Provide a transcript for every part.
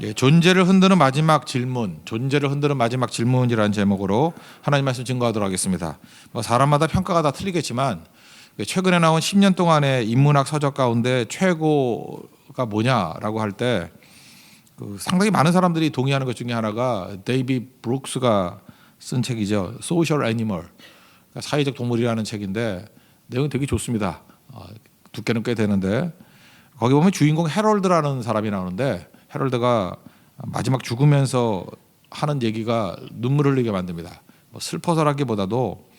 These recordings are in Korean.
예, 존재를 흔드는 마지막 질문, 존재를 흔드는 마지막 질문이라는 제목으로 하나님 말씀 증거하도록 하겠습니다. 뭐 사람마다 평가가 다 틀리겠지만 최근에 나온 10년 동안의 인문학 서적 가운데 최고가 뭐냐라고 할 때 상당히 많은 사람들이 동의하는 것 중에 하나가 데이비드 브룩스가 쓴 책이죠. 소셜 애니멀, 사회적 동물이라는 책인데 내용이 되게 좋습니다. 두께는 꽤 되는데 거기 보면 주인공 해럴드라는 사람이 나오는데 해럴드가 마지막 죽으면서 하는 얘기가 눈물 흘리게 만듭니다. 뭐 슬퍼서라기보다도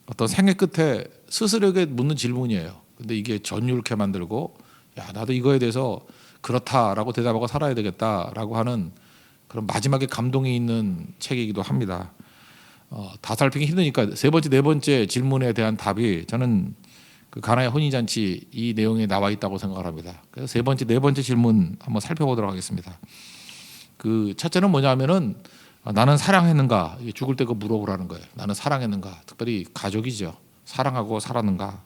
어떤 생애 끝에 스스로에게 묻는 질문이에요. 근데 이게 전율케 만들고 야 나도 이거에 대해서 그렇다라고 대답하고 살아야 되겠다라고 하는 그런 마지막에 감동이 있는 책이기도 합니다. 다 살피기 힘드니까 세 번째, 네 번째 질문에 대한 답이 저는 그 가나의 혼인잔치 이 내용에 나와 있다고 생각을 합니다. 그래서 세 번째, 네 번째 질문 한번 살펴보도록 하겠습니다. 그 첫째는 뭐냐면은 나는 사랑했는가? 이게 죽을 때 그 물어보라는 거예요. 나는 사랑했는가? 특별히 가족이죠. 사랑하고 살았는가?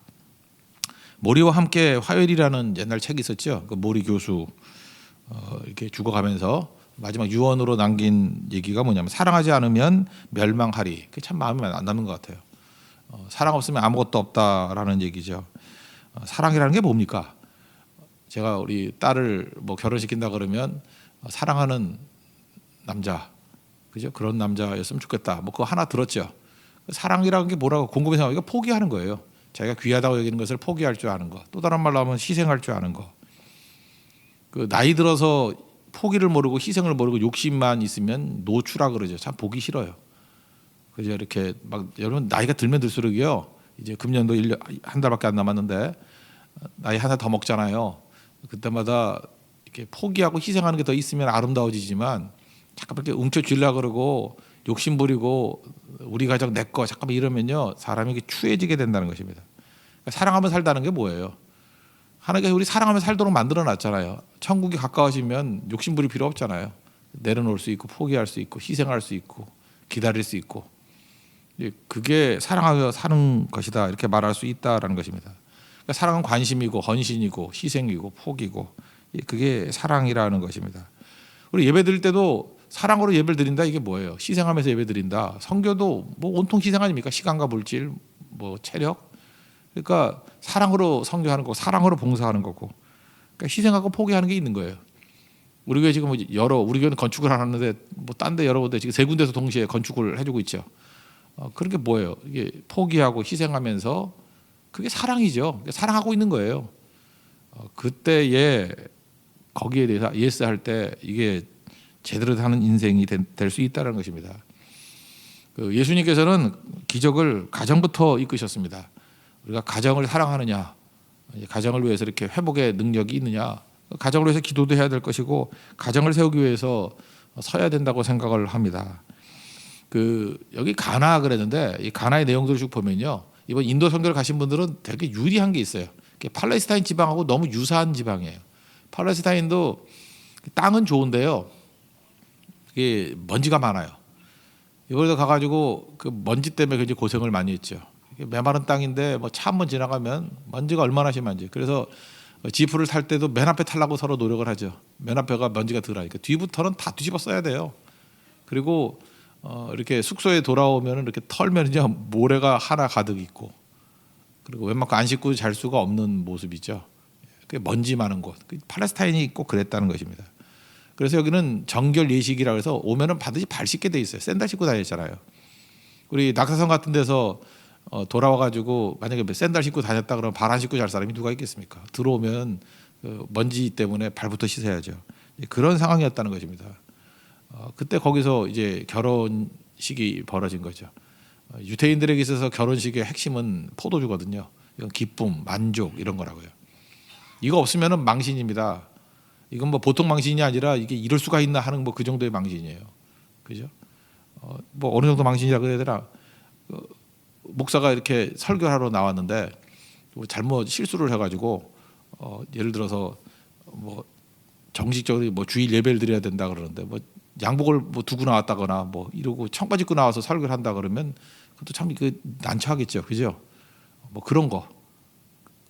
모리와 함께 화요일이라는 옛날 책이 있었죠. 그 모리 교수 이렇게 죽어가면서 마지막 유언으로 남긴 얘기가 뭐냐면 사랑하지 않으면 멸망하리. 그게 참 마음에 안 남는 것 같아요. 사랑 없으면 아무것도 없다라는 얘기죠. 사랑이라는 게 뭡니까? 제가 우리 딸을 뭐 결혼시킨다 그러면 사랑하는 남자, 그죠? 그런 남자였으면 좋겠다. 뭐 그거 하나 들었죠. 사랑이라는 게 뭐라고 궁금해서 이거 포기하는 거예요. 자기가 귀하다고 여기는 것을 포기할 줄 아는 거. 또 다른 말로 하면 희생할 줄 아는 거. 그 나이 들어서 포기를 모르고 희생을 모르고 욕심만 있으면 노추라 그러죠. 참 보기 싫어요. 그죠? 이렇게 막 여러분 나이가 들면 들수록이요. 이제 금년도 1년 한 달밖에 안 남았는데 나이 하나 더 먹잖아요. 그때마다 이렇게 포기하고 희생하는 게 더 있으면 아름다워지지만 잠깐 이렇게 움켜쥐려고 그러고 욕심 부리고 우리 가족 내 거 잠깐만 이러면요 사람이 추해지게 된다는 것입니다. 그러니까 사랑하면 살다는 게 뭐예요? 하나님께서 우리 사랑하면 살도록 만들어 놨잖아요. 천국이 가까워지면 욕심 부릴 필요 없잖아요. 내려놓을 수 있고 포기할 수 있고 희생할 수 있고 기다릴 수 있고 그게 사랑하며 사는 것이다 이렇게 말할 수 있다라는 것입니다. 그러니까 사랑은 관심이고 헌신이고 희생이고 포기고 그게 사랑이라는 것입니다. 우리 예배 드릴 때도 사랑으로 예배를 드린다 이게 뭐예요? 희생하면서 예배 드린다. 성교도 뭐 온통 희생 아닙니까? 시간과 물질, 뭐 체력. 그러니까 사랑으로 성교하는 거고 사랑으로 봉사하는 거고. 그러니까 희생하고 포기하는 게 있는 거예요. 우리 교회 지금 우리 교회는 건축을 하는데 뭐 딴 데 여러 군데 지금 세 군데서 동시에 건축을 해주고 있죠. 그런 게 뭐예요? 이게 포기하고 희생하면서 그게 사랑이죠. 사랑하고 있는 거예요. 그때에 거기에 대해서 예스 할 때 이게 제대로 사는 인생이 될 수 있다는 것입니다. 예수님께서는 기적을 가정부터 이끄셨습니다. 우리가 가정을 사랑하느냐, 가정을 위해서 이렇게 회복의 능력이 있느냐, 가정을 위해서 기도도 해야 될 것이고 가정을 세우기 위해서 서야 된다고 생각을 합니다. 여기 가나 그랬는데 이 가나의 내용들을 쭉 보면요, 이번 인도 선교를 가신 분들은 되게 유리한 게 있어요. 팔레스타인 지방하고 너무 유사한 지방이에요. 팔레스타인도 땅은 좋은데요, 이게 먼지가 많아요. 이번에도 가가지고 그 먼지 때문에 굉장히 고생을 많이 했죠. 메마른 땅인데 뭐 차 한번 지나가면 먼지가 얼마나 심한지. 그래서 지프를 탈 때도 맨 앞에 타려고 서로 노력을 하죠. 맨 앞에가 먼지가 덜하니까 뒤부터는 다 뒤집어 써야 돼요. 그리고 이렇게 숙소에 돌아오면 이렇게 털면요 모래가 하나 가득 있고, 그리고 웬만큼 안 씻고 잘 수가 없는 모습이죠. 그 먼지 많은 곳. 팔레스타인이 꼭 그랬다는 것입니다. 그래서 여기는 정결 예식이라고 해서 오면은 반드시 발 씻게 돼 있어요. 샌들 신고 다녔잖아요. 우리 낙사성 같은 데서 돌아와가지고 만약에 샌들 신고 다녔다 그러면 발 안 씻고 잘 사람이 누가 있겠습니까? 들어오면 먼지 때문에 발부터 씻어야죠. 그런 상황이었다는 것입니다. 그때 거기서 이제 결혼식이 벌어진 거죠. 유태인들에게 있어서 결혼식의 핵심은 포도주거든요. 이건 기쁨, 만족 이런 거라고요. 이거 없으면은 망신입니다. 이건 뭐 보통 망신이 아니라 이게 이럴 수가 있나 하는 뭐 그 정도의 망신이에요. 그죠? 뭐 어느 정도 망신이라 그래야 되나? 목사가 이렇게 설교하러 나왔는데 잘못 실수를 해가지고 예를 들어서 뭐 정식적으로 뭐 주일 예배를 드려야 된다 그러는데 뭐 양복을 뭐 두고 나왔다거나 뭐 이러고 청바지 입고 나와서 설교를 한다 그러면 그것도 참 난처하겠죠, 그죠? 뭐 그런 거.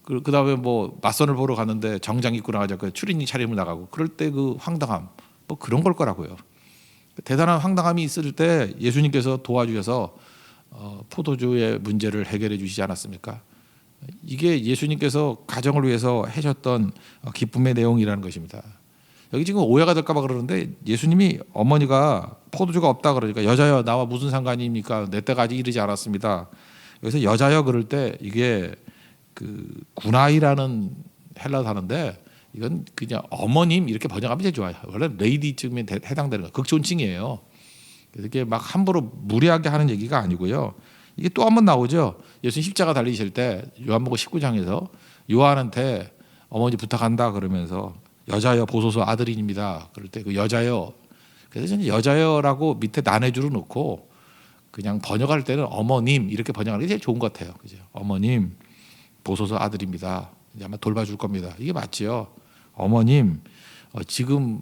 그다음에 뭐 맞선을 보러 갔는데 정장 입고 나가자 그 추리닝 차림을 나가고 그럴 때 그 황당함 뭐 그런 걸 거라고요. 대단한 황당함이 있을 때 예수님께서 도와주셔서 포도주의 문제를 해결해 주시지 않았습니까? 이게 예수님께서 가정을 위해서 하셨던 기쁨의 내용이라는 것입니다. 여기 지금 오해가 될까 봐 그러는데 예수님이 어머니가 포도주가 없다 그러니까 여자여 나와 무슨 상관입니까? 내 때가 아직 이르지 않았습니다. 여기서 여자여 그럴 때 이게 그 구나이라는 헬라 단어인데 이건 그냥 어머님 이렇게 번역하면 제일 좋아요. 원래 레이디쯤에 해당되는 거 극존칭이에요. 그래서 이게 막 함부로 무례하게 하는 얘기가 아니고요. 이게 또 한 번 나오죠. 예수님 십자가 달리실 때 요한복음 19장에서 요한한테 어머니 부탁한다 그러면서 여자여 보소서 아들인입니다. 그럴 때 그 여자여 그래서 저는 여자여라고 밑에 난해주로 넣고 그냥 번역할 때는 어머님 이렇게 번역하는 게 제일 좋은 것 같아요. 그죠? 어머님 보소서 아들입니다. 이제 아마 돌봐줄 겁니다. 이게 맞지요. 어머님 지금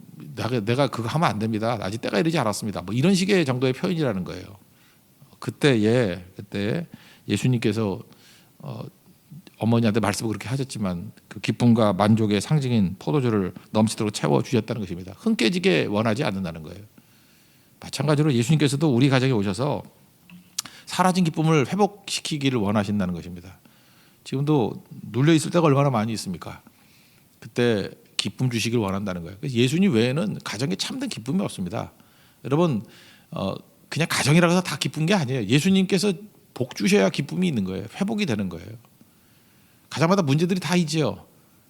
내가 그거 하면 안 됩니다. 아직 때가 이르지 않았습니다. 뭐 이런 식의 정도의 표현이라는 거예요. 그때 예수님께서 어머니한테 말씀을 그렇게 하셨지만 그 기쁨과 만족의 상징인 포도주를 넘치도록 채워 주셨다는 것입니다. 흥 깨지게 원하지 않는다는 거예요. 마찬가지로 예수님께서도 우리 가정에 오셔서 사라진 기쁨을 회복시키기를 원하신다는 것입니다. 지금도 눌려 있을 때가 얼마나 많이 있습니까? 그때 기쁨 주시길 원한다는 거예요. 그래서 예수님 외에는 가정에 참된 기쁨이 없습니다. 여러분 그냥 가정이라고 해서 다 기쁜 게 아니에요. 예수님께서 복 주셔야 기쁨이 있는 거예요. 회복이 되는 거예요. 가정마다 문제들이 다 있지요.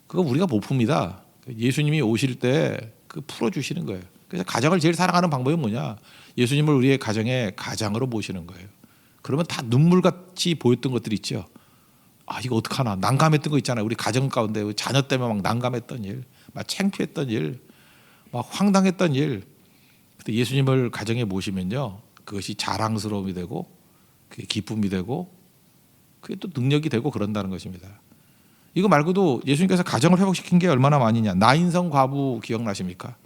그거 우리가 못 풉니다. 예수님이 오실 때 그 풀어주시는 거예요. 그래서 가정을 제일 사랑하는 방법이 뭐냐? 예수님을 우리의 가정의 가장으로 모시는 거예요. 그러면 다 눈물같이 보였던 것들이 있죠. 아 이거 어떡하나 난감했던 거 있잖아요. 우리 가정 가운데 자녀 때문에 막 난감했던 일, 막 창피했던 일, 막 황당했던 일. 그때 예수님을 가정에 모시면요, 그것이 자랑스러움이 되고, 그게 기쁨이 되고, 그게 또 능력이 되고 그런다는 것입니다. 이거 말고도 예수님께서 가정을 회복시킨 게 얼마나 많이냐. 나인성 과부 기억나십니까?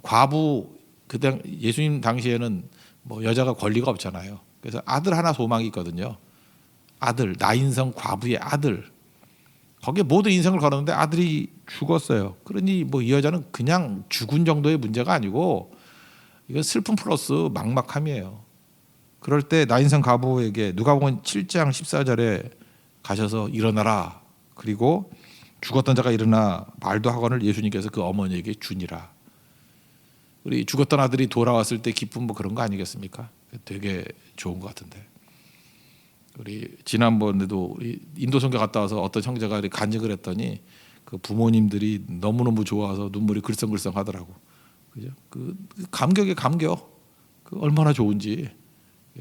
과부 그때 예수님 당시에는 뭐 여자가 권리가 없잖아요. 그래서 아들 하나 소망이 있거든요. 아들 나인성 과부의 아들. 거기에 모든 인생을 걸었는데 아들이 죽었어요. 그러니 뭐 이 여자는 그냥 죽은 정도의 문제가 아니고 이건 슬픔 플러스 막막함이에요. 그럴 때 나인성 과부에게 누가복음 7장 14절에 가셔서 일어나라. 그리고 죽었던 자가 일어나 말도 하거늘 예수님께서 그 어머니에게 주니라. 우리 죽었던 아들이 돌아왔을 때 기쁨 뭐 그런 거 아니겠습니까? 되게 좋은 것 같은데. 우리 지난번에도 우리 인도 선교 갔다 와서 어떤 형제가 간증을 했더니 그 부모님들이 너무너무 좋아서 눈물이 글썽글썽 하더라고. 그죠? 그 감격의 감격. 그 얼마나 좋은지.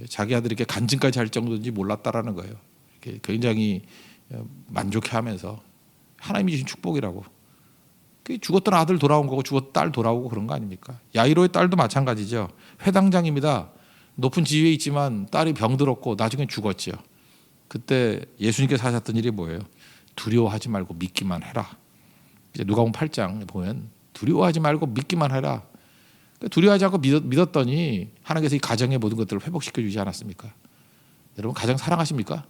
자기 아들이 이렇게 간증까지 할 정도인지 몰랐다라는 거예요. 이렇게 굉장히 만족해하면서 하나님이 주신 축복이라고. 죽었던 아들 돌아온 거고 죽었던 딸 돌아오고 그런 거 아닙니까? 야이로의 딸도 마찬가지죠. 회당장입니다. 높은 지위에 있지만 딸이 병들었고 나중에 죽었죠. 그때 예수님께서 하셨던 일이 뭐예요? 두려워하지 말고 믿기만 해라. 이제 누가복음 8장 보면 두려워하지 말고 믿기만 해라. 두려워하지 않고 믿었더니 하나님께서 이 가정의 모든 것들을 회복시켜 주지 않았습니까? 여러분 가정 사랑하십니까?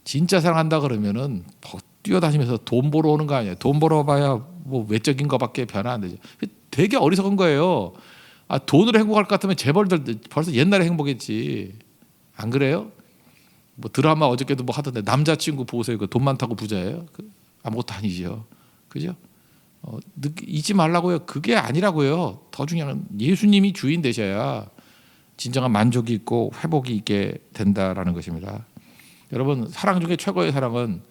진짜 사랑한다 그러면은 뛰어다니면서 돈 벌어 오는 거 아니에요. 돈 벌어봐야 뭐 외적인 거밖에 변화 안 되죠. 되게 어리석은 거예요. 아, 돈으로 행복할 것 같으면 재벌들 벌써 옛날에 행복했지. 안 그래요? 뭐 드라마 어저께도 뭐 하던데 남자친구 보세요. 그 돈 많다고 부자예요? 아무것도 아니죠. 그죠? 잊지 말라고요. 그게 아니라고요. 더 중요한 건 예수님이 주인 되셔야 진정한 만족이 있고 회복이 있게 된다라는 것입니다. 여러분 사랑 중에 최고의 사랑은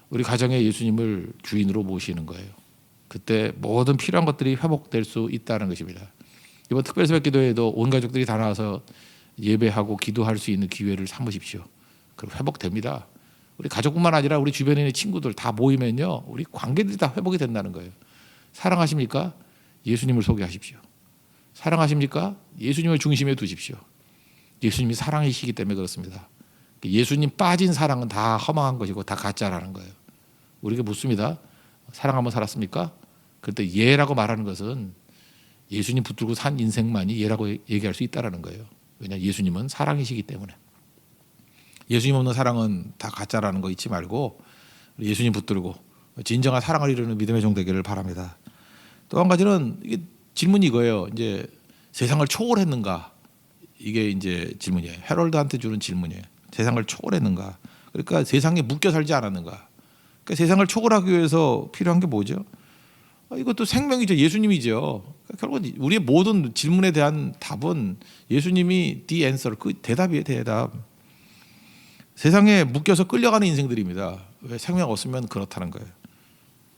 우리 가정에 예수님을 주인으로 모시는 거예요. 그때 모든 필요한 것들이 회복될 수 있다는 것입니다. 이번 특별 새벽 기도회에도 온 가족들이 다 나와서 예배하고 기도할 수 있는 기회를 삼으십시오. 그럼 회복됩니다. 우리 가족뿐만 아니라 우리 주변에 있는 친구들 다 모이면요, 우리 관계들이 다 회복이 된다는 거예요. 사랑하십니까? 예수님을 소개하십시오. 사랑하십니까? 예수님을 중심에 두십시오. 예수님이 사랑이시기 때문에 그렇습니다. 예수님 빠진 사랑은 다 허망한 것이고 다 가짜라는 거예요. 우리가 묻습니다. 사랑 한번 살았습니까? 그때 예라고 말하는 것은 예수님 붙들고 산 인생만이 예라고 얘기할 수 있다는 거예요. 왜냐하면 예수님은 사랑이시기 때문에. 예수님 없는 사랑은 다 가짜라는 거 잊지 말고 예수님 붙들고 진정한 사랑을 이루는 믿음의 종 되기를 바랍니다. 또 한 가지는 질문이 이거예요. 이제 세상을 초월했는가? 이게 이제 질문이에요. 헤럴드한테 주는 질문이에요. 세상을 초월했는가? 그러니까 세상에 묶여 살지 않았는가? 그러니까 세상을 초월하기 위해서 필요한 게 뭐죠? 이것도 생명이죠. 예수님이죠. 그러니까 결국 우리의 모든 질문에 대한 답은 예수님이 the answer, 그 대답이에요. 대답. 세상에 묶여서 끌려가는 인생들입니다. 왜 생명 없으면 그렇다는 거예요.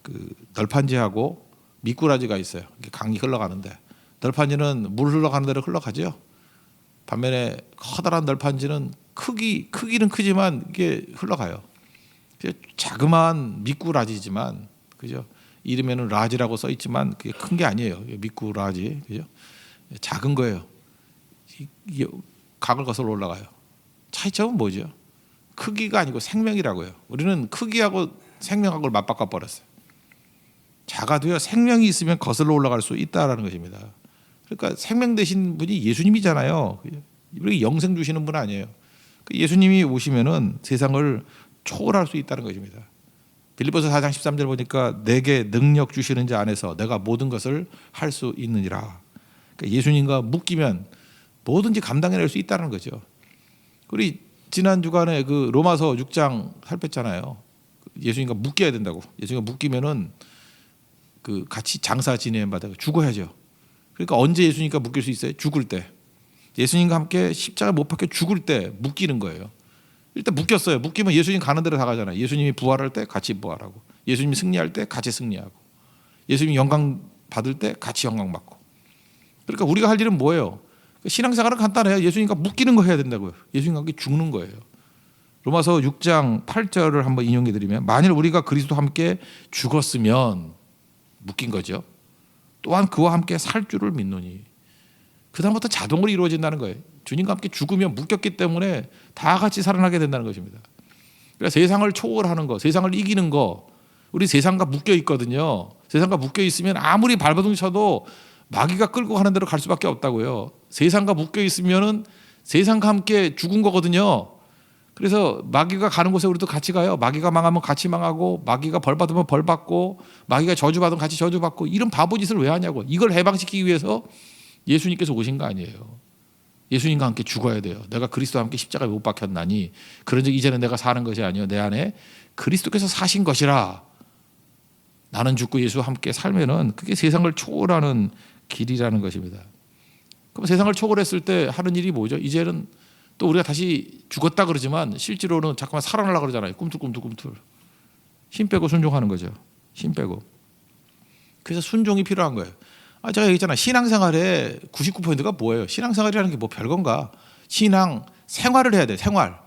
그 널판지하고 미꾸라지가 있어요. 강이 흘러가는데 널판지는 물 흘러가는 대로 흘러가죠. 반면에 커다란 널판지는 크기는 크지만 이게 흘러가요. 자그마한 미꾸라지지만 그죠? 이름에는 라지라고 써 있지만 그게 큰 게 아니에요. 미꾸라지 그죠? 작은 거예요. 강을 거슬러 올라가요. 차이점은 뭐죠? 크기가 아니고 생명이라고요. 우리는 크기하고 생명하고 맞바꿔 버렸어요. 작아도요 생명이 있으면 거슬러 올라갈 수 있다라는 것입니다. 그러니까 생명 되신 분이 예수님이잖아요. 우리 영생 주시는 분 아니에요. 예수님이 오시면은 세상을 초월할 수 있다는 것입니다. 빌립보서 4장 13절 보니까 내게 능력 주시는 자 안에서 내가 모든 것을 할 수 있느니라. 그러니까 예수님과 묶이면 뭐든지 감당해낼 수 있다는 거죠. 우리 지난 주간에 그 로마서 6장 살폈잖아요. 예수님과 묶여야 된다고. 예수님과 묶이면은 그 같이 장사 지내야 받아 죽어야죠. 그러니까 언제 예수님과 묶일 수 있어요? 죽을 때. 예수님과 함께 십자가 못 박혀 죽을 때 묶이는 거예요. 일단 묶였어요. 묶이면 예수님 가는 대로 다 가잖아요. 예수님이 부활할 때 같이 부활하고, 예수님이 승리할 때 같이 승리하고, 예수님이 영광 받을 때 같이 영광 받고. 그러니까 우리가 할 일은 뭐예요? 신앙생활은 간단해요. 예수님과 묶이는 거 해야 된다고요. 예수님과 함께 죽는 거예요. 로마서 6장 8절을 한번 인용해 드리면, 만일 우리가 그리스도와 함께 죽었으면 묶인 거죠. 또한 그와 함께 살 줄을 믿노니. 그다음부터 자동으로 이루어진다는 거예요. 주님과 함께 죽으면 묶였기 때문에 다 같이 살아나게 된다는 것입니다. 그러니까 세상을 초월하는 거, 세상을 이기는 거, 우리 세상과 묶여 있거든요. 세상과 묶여 있으면 아무리 발버둥 쳐도 마귀가 끌고 가는 대로 갈 수밖에 없다고요. 세상과 묶여 있으면은 세상과 함께 죽은 거거든요. 그래서 마귀가 가는 곳에 우리도 같이 가요. 마귀가 망하면 같이 망하고, 마귀가 벌 받으면 벌 받고, 마귀가 저주 받으면 같이 저주 받고, 이런 바보 짓을 왜 하냐고. 이걸 해방시키기 위해서 예수님께서 오신 거 아니에요. 예수님과 함께 죽어야 돼요. 내가 그리스도와 함께 십자가에 못 박혔나니 그런즉 이제는 내가 사는 것이 아니요 내 안에 그리스도께서 사신 것이라. 나는 죽고 예수와 함께 살면은 그게 세상을 초월하는 길이라는 것입니다. 그럼 세상을 초월했을 때 하는 일이 뭐죠? 이제는 또 우리가 다시 죽었다 그러지만 실제로는 자꾸만 살아나려고 그러잖아요. 꿈틀꿈틀. 힘 빼고 순종하는 거죠. 힘 빼고. 그래서 순종이 필요한 거예요. 제가 얘기했잖아요. 신앙생활의 99%가 뭐예요? 신앙생활이라는 게 뭐 별건가? 신앙 생활을 해야 돼. 생활.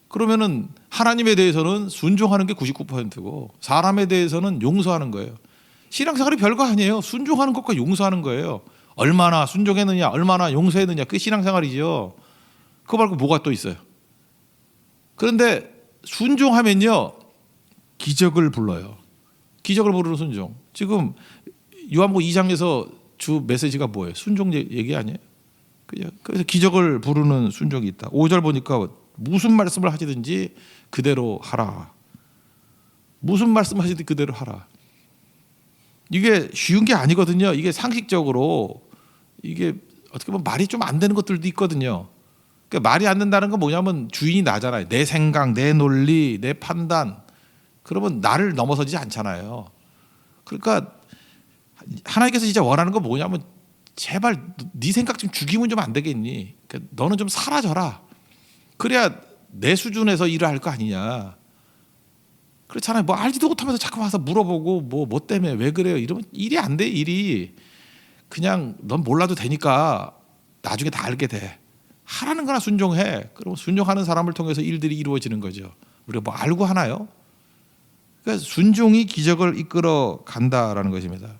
그러면은 하나님에 대해서는 순종하는 게 99%고 사람에 대해서는 용서하는 거예요. 신앙생활이 별거 아니에요. 순종하는 것과 용서하는 거예요. 얼마나 순종했느냐, 얼마나 용서했느냐, 그게 신앙생활이죠. 그거 말고 뭐가 또 있어요? 그런데 순종하면요 기적을 불러요. 기적을 부르는 순종. 지금 요한복음 2장에서 주 메시지가 뭐예요? 순종 얘기 아니에요? 그래서 기적을 부르는 순종이 있다. 5절 보니까 무슨 말씀을 하시든지 그대로 하라. 무슨 말씀 하시든지 그대로 하라. 이게 쉬운 게 아니거든요. 이게 상식적으로 이게 어떻게 보면 말이 좀 안 되는 것들도 있거든요. 그러니까 말이 안 된다는 건 뭐냐면 주인이 나잖아요. 내 생각, 내 논리, 내 판단. 그러면 나를 넘어서지 않잖아요. 그러니까 하나님께서 진짜 원하는 건 뭐냐면 제발 네 생각 좀 죽이면 좀 안 되겠니? 그러니까 너는 좀 사라져라. 그래야 내 수준에서 일을 할 거 아니냐. 그렇잖아요. 뭐 알지도 못하면서 자꾸 와서 물어보고 뭐 때문에 왜 그래요? 이러면 일이 안 돼. 일이 그냥 넌 몰라도 되니까 나중에 다 알게 돼. 하라는 거나 순종해. 그럼 순종하는 사람을 통해서 일들이 이루어지는 거죠. 우리가 뭐 알고 하나요? 그러니까 순종이 기적을 이끌어 간다라는 것입니다.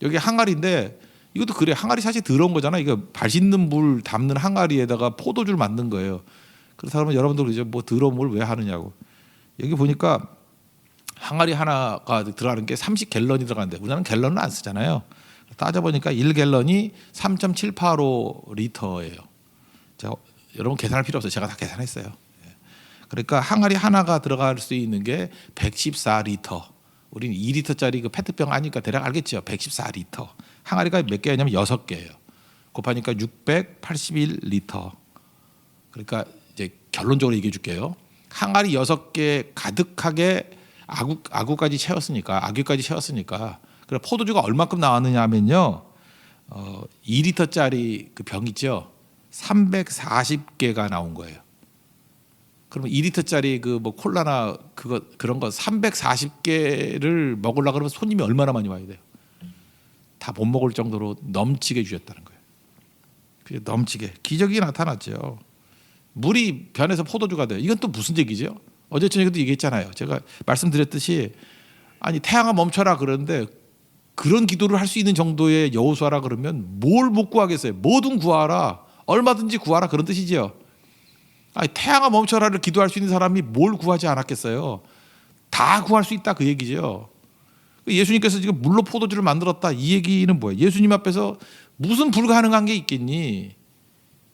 여기 항아리인데 이것도 그래. 항아리 사실 더러운 거잖아. 이거 발 씻는 물 담는 항아리에다가 포도주를 만든 거예요. 그렇다 그러면 여러분들 그러죠. 뭐 더러운 물 왜 하느냐고. 여기 보니까 항아리 하나가 들어가는 게 30갤런이 들어가는데 우리나라는 갤런은 안 쓰잖아요. 따져보니까 1갤런이 3.78리터예요. 여러분 계산할 필요 없어요. 제가 다 계산했어요. 그러니까 항아리 하나가 들어갈 수 있는 게 114리터. 우리는 2리터짜리 그 페트병 아니까 대략 알겠죠. 114리터. 항아리가 몇 개냐면 6개예요. 곱하니까 681리터. 그러니까 이제 결론적으로 얘기해 줄게요. 항아리 6개 가득하게 아구까지 채웠으니까 그래 포도주가 얼마큼 나왔느냐 하면요. 2리터짜리 그 병 있죠. 340개가 나온 거예요. 그러면 2리터짜리 그 뭐 콜라나 그런 거 340개를 먹으려고 그러면 손님이 얼마나 많이 와야 돼요. 다 못 먹을 정도로 넘치게 주셨다는 거예요. 그게 넘치게 기적이 나타났죠. 물이 변해서 포도주가 돼요. 이건 또 무슨 얘기죠? 어제 저녁에도 얘기했잖아요. 제가 말씀드렸듯이 아니 태양아 멈춰라 그러는데 그런 기도를 할 수 있는 정도의 여호수아라 그러면 뭘 못 구하겠어요? 뭐든 구하라. 얼마든지 구하라 그런 뜻이죠. 아니 태양아 멈춰라를 기도할 수 있는 사람이 뭘 구하지 않았겠어요? 다 구할 수 있다 그 얘기죠. 예수님께서 지금 물로 포도주를 만들었다 이 얘기는 뭐예요? 예수님 앞에서 무슨 불가능한 게 있겠니?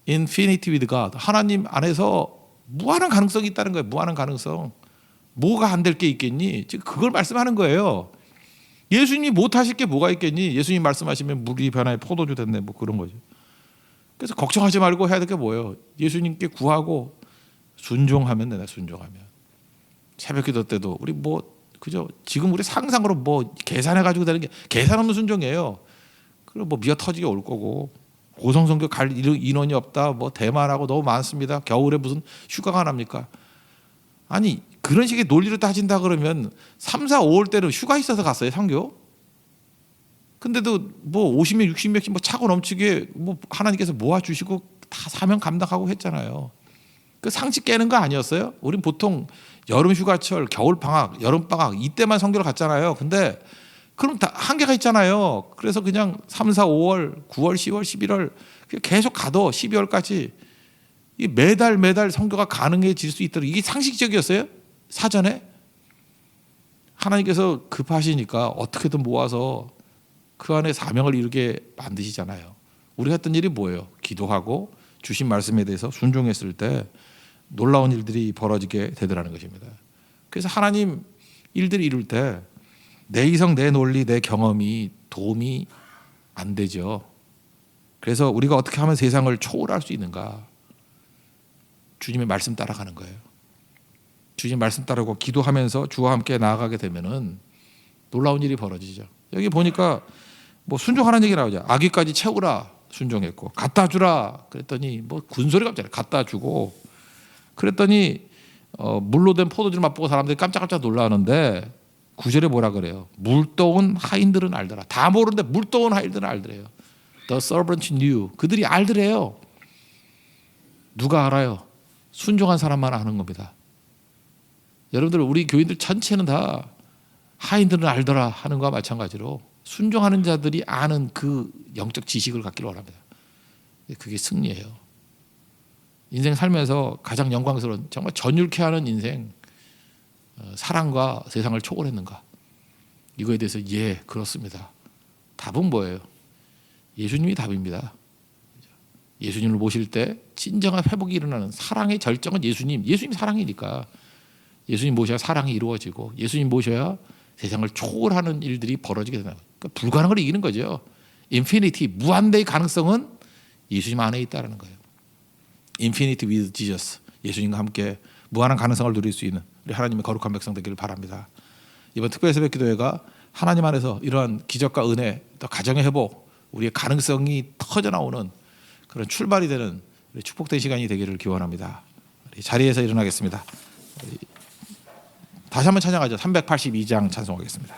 Infinity with God. 하나님 안에서 무한한 가능성이 있다는 거예요. 무한한 가능성. 뭐가 안 될 게 있겠니? 지금 그걸 말씀하는 거예요. 예수님이 못하실 게 뭐가 있겠니? 예수님 말씀하시면 물이 변화에 포도주 됐네 뭐 그런 거죠. 그래서 걱정하지 말고 해야 될 게 뭐예요? 예수님께 구하고 순종하면 되나 순종하면. 새벽기도 때도 우리 뭐 그죠? 지금 우리 상상으로 뭐 계산해 가지고 되는 게 계산 없는 순종이에요. 그리고 뭐 미어 터지게 올 거고 고성성교 갈 인원이 없다. 뭐 대만하고 너무 많습니다. 겨울에 무슨 휴가가 납니까? 아니 그런 식의 논리를 따진다 그러면 3, 4, 5월 때는 휴가 있어서 갔어요 선교. 근데도 뭐 50명, 60명씩 뭐 차고 넘치게 뭐 하나님께서 모아주시고 다 사명 감당하고 했잖아요. 그 상식 깨는 거 아니었어요? 우린 보통 여름 휴가철, 겨울 방학, 여름 방학 이때만 선교를 갔잖아요. 근데 그럼 다 한계가 있잖아요. 그래서 그냥 3, 4, 5월, 9월, 10월, 11월 계속 가도 12월까지 매달 선교가 가능해질 수 있도록 이게 상식적이었어요? 사전에? 하나님께서 급하시니까 어떻게든 모아서 그 안에 사명을 이루게 만드시잖아요. 우리가 했던 일이 뭐예요? 기도하고 주신 말씀에 대해서 순종했을 때 놀라운 일들이 벌어지게 되더라는 것입니다. 그래서 하나님 일들을 이룰 때 내 이성, 내 논리, 내 경험이 도움이 안 되죠. 그래서 우리가 어떻게 하면 세상을 초월할 수 있는가? 주님의 말씀 따라가는 거예요. 주님 말씀 따르고 기도하면서 주와 함께 나아가게 되면은 놀라운 일이 벌어지죠. 여기 보니까 뭐 순종하라는 얘기 나오죠. 아기까지 채우라 순종했고 갖다 주라 그랬더니 뭐 군소리가 없잖아요. 갖다 주고 그랬더니 물로 된 포도주를 맛보고 사람들이 깜짝깜짝 놀라는데 9절에 뭐라 그래요? 물떠온 하인들은 알더라. 다 모르는데 물떠온 하인들은 알더래요. The servant knew. 그들이 알더래요. 누가 알아요? 순종한 사람만 아는 겁니다. 여러분들 우리 교인들 전체는 다 하인들은 알더라 하는 것과 마찬가지로 순종하는 자들이 아는 그 영적 지식을 갖기를 원합니다. 그게 승리예요. 인생 살면서 가장 영광스러운 정말 전율케 하는 인생 사랑과 세상을 초월했는가? 이거에 대해서 예 그렇습니다. 답은 뭐예요? 예수님이 답입니다. 예수님을 모실 때 진정한 회복이 일어나는 사랑의 절정은 예수님 사랑이니까 예수님 모셔야 사랑이 이루어지고 예수님 모셔야 세상을 초월하는 일들이 벌어지게 되는 거예요. 그러니까 불가능한 걸 이기는 거죠. 인피니티 무한대의 가능성은 예수님 안에 있다는 거예요. 인피니티 with Jesus. 예수님과 함께 무한한 가능성을 누릴 수 있는 우리 하나님의 거룩한 백성 되기를 바랍니다. 이번 특별 새벽 기도회가 하나님 안에서 이러한 기적과 은혜 또 가정의 회복 우리의 가능성이 터져 나오는 그런 출발이 되는 축복된 시간이 되기를 기원합니다. 우리 자리에서 일어나겠습니다. 다시 한번 찬양하죠. 382장 찬송하겠습니다.